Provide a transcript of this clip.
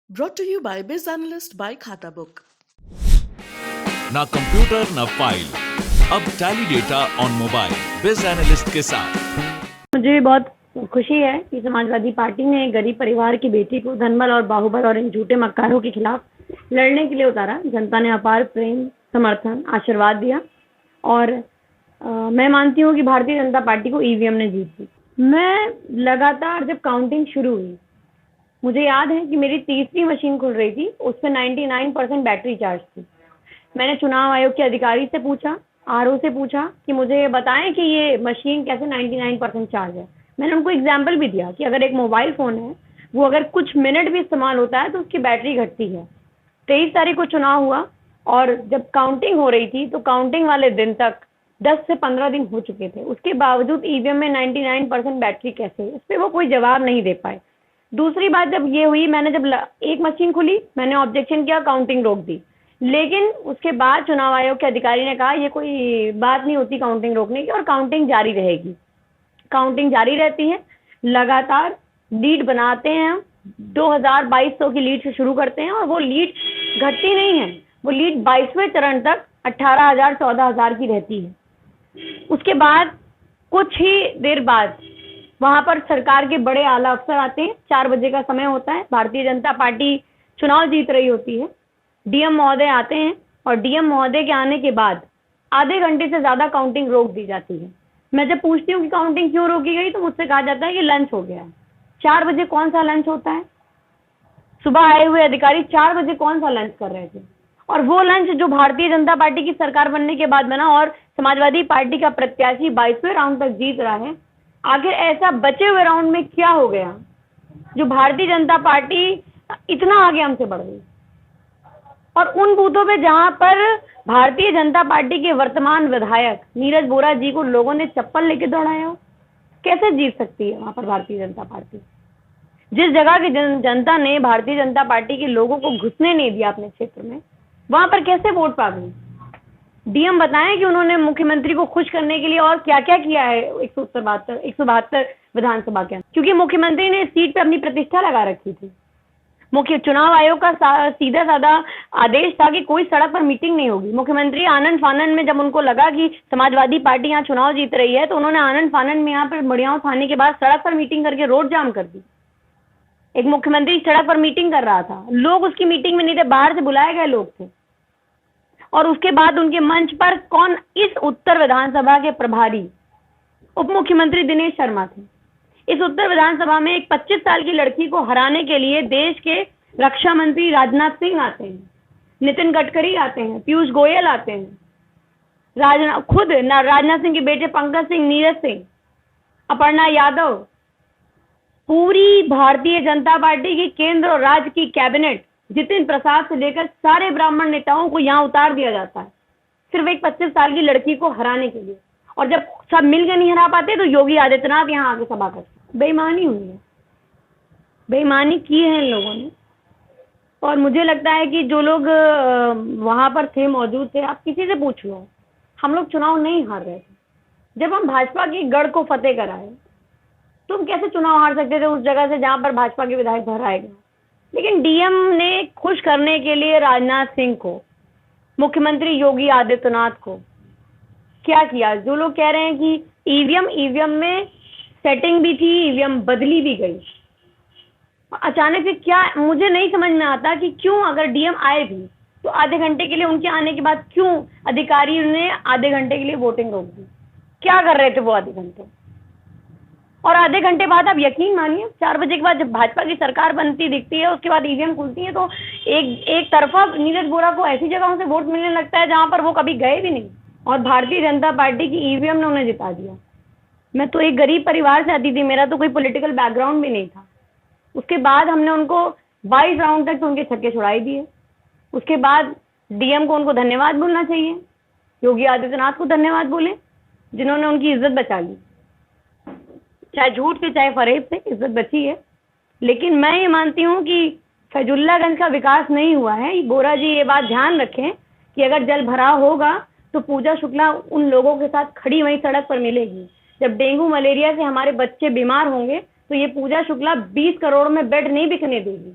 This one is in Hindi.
Brought to you by Biz Analyst by खाता बुक। ना कंप्यूटर ना फाइल, अब टैली डेटा ऑन मोबाइल बिज एनालिस्ट के साथ। मुझे बहुत खुशी है कि समाजवादी पार्टी ने एक गरीब परिवार की बेटी को धनबल और बाहुबल और इन झूठे मक्कारों के खिलाफ लड़ने के लिए उतारा। जनता ने अपार प्रेम, समर्थन, आशीर्वाद दिया और मैं मानती हूँ कि भारतीय जनता पार्टी को ईवीएम ने जीत दी। मैं लगातार जब काउंटिंग शुरू हुई, मुझे याद है कि मेरी तीसरी मशीन खुल रही थी, उस पर 99% बैटरी चार्ज थी। मैंने चुनाव आयोग के अधिकारी से पूछा, आरओ से पूछा कि मुझे बताएं कि ये मशीन कैसे 99% चार्ज है। मैंने उनको एग्जाम्पल भी दिया कि अगर एक मोबाइल फ़ोन है, वो अगर कुछ मिनट भी इस्तेमाल होता है तो उसकी बैटरी घटती है। 23 तारीख को चुनाव हुआ और जब काउंटिंग हो रही थी तो काउंटिंग वाले दिन तक 10 से 15 दिन हो चुके थे। उसके बावजूद ईवीएम में 99% बैटरी कैसे, इस पर वो कोई जवाब नहीं दे पाए। दूसरी बात जब ये हुई, मैंने जब एक मशीन खुली, मैंने ऑब्जेक्शन किया, काउंटिंग रोक दी। लेकिन उसके बाद चुनाव आयोग के अधिकारी ने कहा ये कोई बात नहीं होती काउंटिंग रोकने की और काउंटिंग जारी रहेगी। काउंटिंग जारी रहती है, लगातार लीड बनाते हैं हम। 2200 की लीड से शुरू करते हैं और वो लीड घटती नहीं है, वो लीड 22वें चरण तक 18,000 14,000 की रहती है। उसके बाद कुछ ही देर बाद वहां पर सरकार के बड़े आला अफसर आते हैं। 4 बजे का समय होता है, भारतीय जनता पार्टी चुनाव जीत रही होती है। डीएम महोदय आते हैं और डीएम महोदय के आने के बाद आधे घंटे से ज़्यादा काउंटिंग रोक दी जाती है। मैं जब पूछती हूँ कि काउंटिंग क्यों रोकी गई तो मुझसे कहा जाता है कि लंच हो गया है। 4 बजे कौन सा लंच होता है? सुबह आए हुए अधिकारी 4 बजे कौन सा लंच कर रहे थे? और वो लंच जो भारतीय जनता पार्टी की सरकार बनने के बाद बना और समाजवादी पार्टी का प्रत्याशी 22वें राउंड तक जीत रहा है। आखिर ऐसा बचे हुए राउंड में क्या हो गया जो भारतीय जनता पार्टी इतना आगे हमसे बढ़ गई? और उन बूथों पे जहां पर भारतीय जनता पार्टी के वर्तमान विधायक नीरज बोरा जी को लोगों ने चप्पल लेके दौड़ाया हो, कैसे जीत सकती है वहां पर भारतीय जनता पार्टी? जिस जगह की जनता ने भारतीय जनता पार्टी के लोगों को घुसने नहीं दिया अपने क्षेत्र में, वहां पर कैसे वोट पा गई? डीएम बताएं कि उन्होंने मुख्यमंत्री को खुश करने के लिए और क्या क्या किया है 172 विधानसभा के, क्योंकि मुख्यमंत्री ने इस सीट पे अपनी प्रतिष्ठा लगा रखी थी। मुख्य चुनाव आयोग का सीधा साधा आदेश था कि कोई सड़क पर मीटिंग नहीं होगी। मुख्यमंत्री आनंद फानन में जब उनको लगा कि समाजवादी पार्टी यहाँ चुनाव जीत रही है तो उन्होंने आनंद फानन में यहाँ पर मड़ियाव थाने के बाद सड़क पर मीटिंग करके रोड जाम कर दी। एक मुख्यमंत्री सड़क पर मीटिंग कर रहा था, लोग उसकी मीटिंग में नहीं थे, बाहर से बुलाए गए लोग थे। और उसके बाद उनके मंच पर कौन? इस उत्तर विधानसभा के प्रभारी उप मुख्यमंत्री दिनेश शर्मा थे। इस उत्तर विधानसभा में एक 25 साल की लड़की को हराने के लिए देश के रक्षा मंत्री राजनाथ सिंह आते हैं, नितिन गडकरी आते हैं, पीयूष गोयल आते हैं, राजनाथ सिंह के बेटे पंकज सिंह, नीरज सिंह, अपर्णा यादव, पूरी भारतीय जनता पार्टी की केंद्र और राज्य की कैबिनेट, जितिन प्रसाद से लेकर सारे ब्राह्मण नेताओं को यहाँ उतार दिया जाता है सिर्फ एक 25 साल की लड़की को हराने के लिए। और जब सब मिलकर नहीं हरा पाते तो योगी आदित्यनाथ यहाँ आके सभा करते। बेईमानी हुई है, बेईमानी की है इन लोगों ने। और मुझे लगता है कि जो लोग वहां पर थे, मौजूद थे, आप किसी से पूछ लो, हम लोग चुनाव नहीं हार रहे थे। जब हम भाजपा की गढ़ को फतेह कराए, तुम कैसे चुनाव हार सकते थे उस जगह से जहां पर भाजपा के विधायक हराए गए? लेकिन डीएम ने खुश करने के लिए राजनाथ सिंह को, मुख्यमंत्री योगी आदित्यनाथ को क्या किया? जो लोग कह रहे हैं कि ईवीएम में सेटिंग भी थी, ईवीएम बदली भी गई, अचानक से क्या? मुझे नहीं समझ में आता कि क्यों, अगर डीएम आए भी तो आधे घंटे के लिए, उनके आने के बाद क्यों अधिकारियों ने आधे घंटे के लिए वोटिंग रोक दी? क्या कर रहे थे वो आधे घंटे? और आधे घंटे बाद आप यकीन मानिए 4 बजे के बाद जब भाजपा की सरकार बनती दिखती है, उसके बाद ईवीएम खुलती है तो एक तरफा नीरज बोरा को ऐसी जगहों से वोट मिलने लगता है जहां पर वो कभी गए भी नहीं, और भारतीय जनता पार्टी की ईवीएम ने उन्हें जिता दिया। मैं तो एक गरीब परिवार से आती थी, मेरा तो कोई पॉलिटिकल बैकग्राउंड भी नहीं था। उसके बाद हमने उनको 22 राउंड तक तो उनके छक्के छुड़ाई दिए। उसके बाद डीएम को उनको धन्यवाद बोलना चाहिए, योगी आदित्यनाथ को धन्यवाद बोले जिन्होंने उनकी इज्जत बचा ली। चाहे झूठ से चाहे फरेब से इज्जत बची है। लेकिन मैं ये मानती हूँ कि फैजुल्लागंज का विकास नहीं हुआ है। बोरा जी ये बात ध्यान रखें कि अगर जल भराव होगा तो पूजा शुक्ला उन लोगों के साथ खड़ी वहीं सड़क पर मिलेगी। जब डेंगू मलेरिया से हमारे बच्चे बीमार होंगे तो ये पूजा शुक्ला 20 करोड़ में बेड नहीं बिकने देगी।